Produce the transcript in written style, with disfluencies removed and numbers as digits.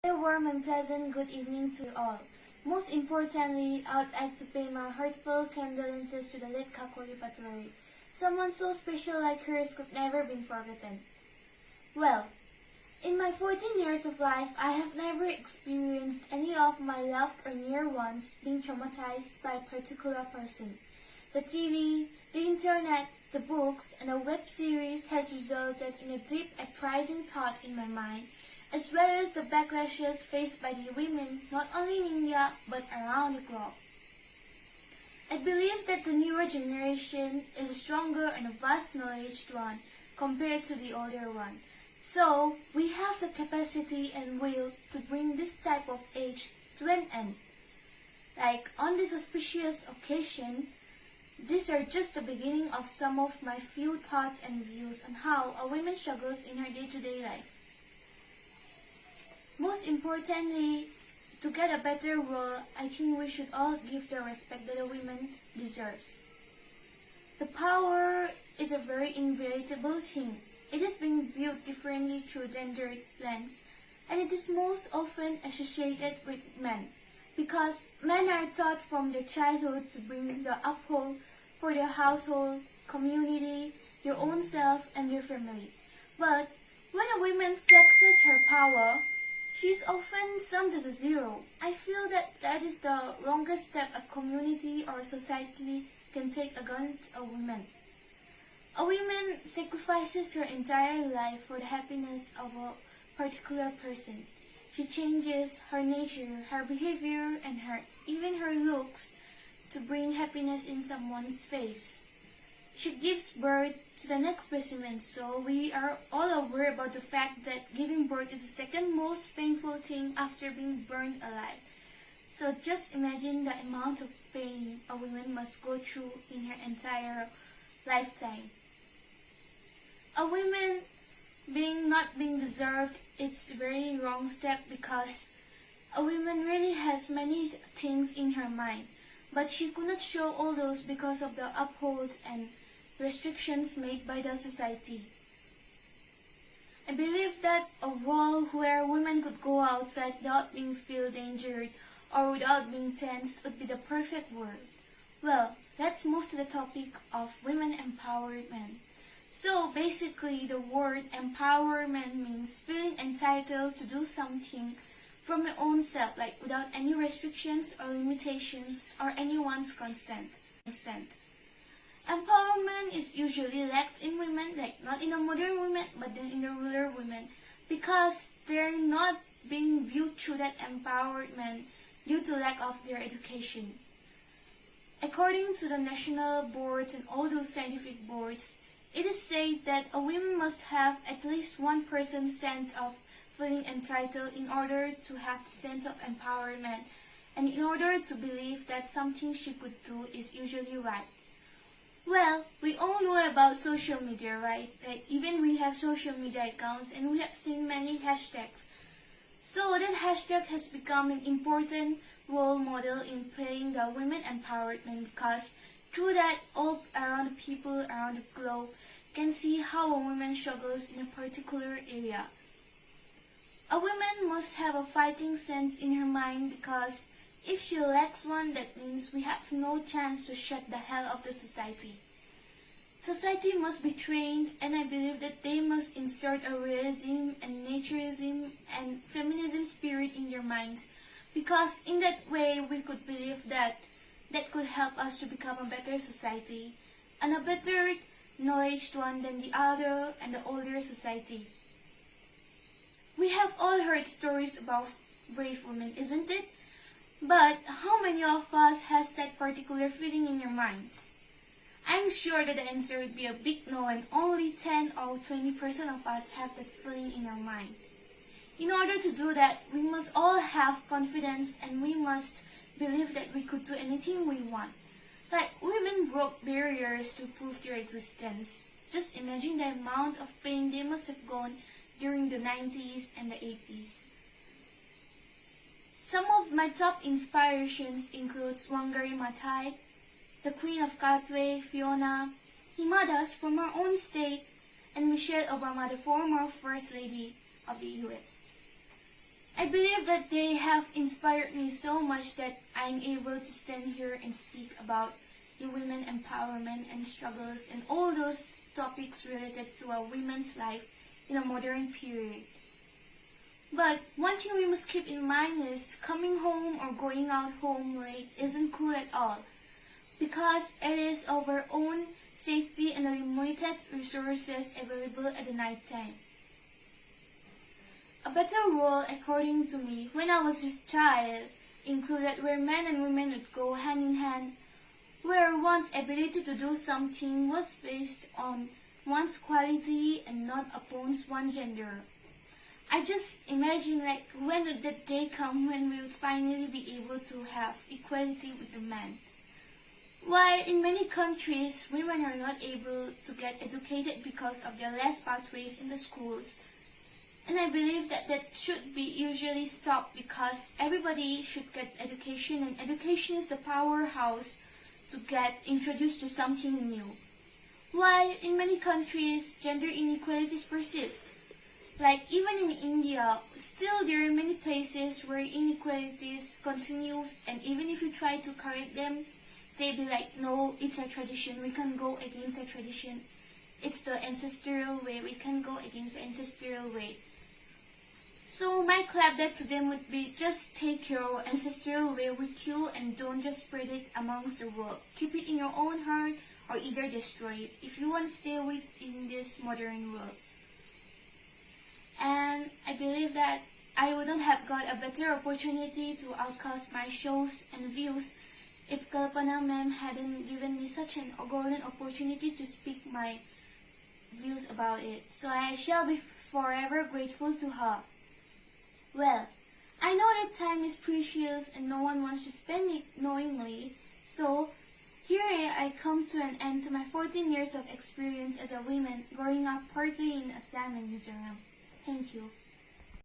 A warm and pleasant good evening to all. Most importantly, I would like to pay my heartfelt condolences to the late Kakoli Patowary. Someone so special like hers could never be forgotten. Well, in my 14 years of life, I have never experienced any of my loved or near ones being traumatized by a particular person. The TV, the internet, the books, and a web series has resulted in a deep uprising thought in my mind, as well as the backlashes faced by the women not only in India but around the globe. I believe that the newer generation is a stronger and a vast knowledge one compared to the older one. So, we have the capacity and will to bring this type of age to an end. Like on this auspicious occasion, these are just the beginning of some of my few thoughts and views on how a woman struggles in her day-to-day life. Most importantly, to get a better world, I think we should all give the respect that a woman deserves. The power is a very inevitable thing. It is being viewed differently through gender lens, and it is most often associated with men, because men are taught from their childhood to bring the uphold for their household, community, their own self, and their family. But when a woman flexes her power, she is often summed as a zero. I feel that is the wrongest step a community or society can take against a woman. A woman sacrifices her entire life for the happiness of a particular person. She changes her nature, her behavior, and even her looks to bring happiness in someone's face. She gives birth to the next specimen, so we are all aware about the fact that giving birth is the second most painful thing after being burned alive. So just imagine the amount of pain a woman must go through in her entire lifetime. A woman not being deserved, it's a very wrong step, because a woman really has many things in her mind, but she could not show all those because of the upholds and restrictions made by the society. I believe that a world where women could go outside without being feel endangered or without being tensed would be the perfect world. Well, let's move to the topic of women empowerment. So basically, the word empowerment means feeling entitled to do something from your own self, like without any restrictions or limitations or anyone's consent. Empowerment is usually lacked in women, like not in the modern women, but then in the rural women, because they're not being viewed through that empowerment due to lack of their education. According to the national boards and all those scientific boards, it is said that a woman must have at least 1% sense of feeling entitled in order to have the sense of empowerment, and in order to believe that something she could do is usually right. Well, we all know about social media, right? Like even we have social media accounts and we have seen many hashtags. So that hashtag has become an important role model in playing the women empowerment, because through that all around the people around the globe can see how a woman struggles in a particular area. A woman must have a fighting sense in her mind, because if she lacks one, that means we have no chance to shut the hell of the society. Society must be trained, and I believe that they must insert a realism and naturism and feminism spirit in their minds, because in that way we could believe that could help us to become a better society and a better knowledge one than the other and the older society. We have all heard stories about brave women, isn't it? But how many of us has that particular feeling in your minds? I'm sure that the answer would be a big no, and only 10 or 20% of us have that feeling in our mind. In order to do that, we must all have confidence, and we must believe that we could do anything we want. Like women broke barriers to prove their existence. Just imagine the amount of pain they must have gone during the 90s and the 80s. Some of my top inspirations include Wangari Maathai, the Queen of Katwe, Fiona, Himadas from our own state, and Michelle Obama, the former First Lady of the US. I believe that they have inspired me so much that I'm able to stand here and speak about the women empowerment and struggles and all those topics related to a woman's life in a modern period. But one thing we must keep in mind is coming home or going out home late isn't cool at all, because it is of our own safety and the limited resources available at the night time. A better role, according to me, when I was a child, included where men and women would go hand in hand, where one's ability to do something was based on one's quality and not upon one's gender. I just imagine when would that day come when we would finally be able to have equality with the men. While in many countries, women are not able to get educated because of their less pathways in the schools. And I believe that should be usually stopped because everybody should get education, and education is the powerhouse to get introduced to something new. While in many countries, gender inequalities persist. Like even in India, still there are many places where inequalities continues, and even if you try to correct them, they be like, no, it's a tradition, we can't go against a tradition. It's the ancestral way, we can't go against the ancestral way. So my clap that to them would be, just take your ancestral way with you and don't just spread it amongst the world. Keep it in your own heart or either destroy it if you want to stay in this modern world. And I believe that I wouldn't have got a better opportunity to outcast my shows and views if Kalpana ma'am hadn't given me such an golden opportunity to speak my views about it. So I shall be forever grateful to her. Well, I know that time is precious and no one wants to spend it knowingly, so here I come to an end to my 14 years of experience as a woman growing up partly in Assam and Mizoram. Thank you.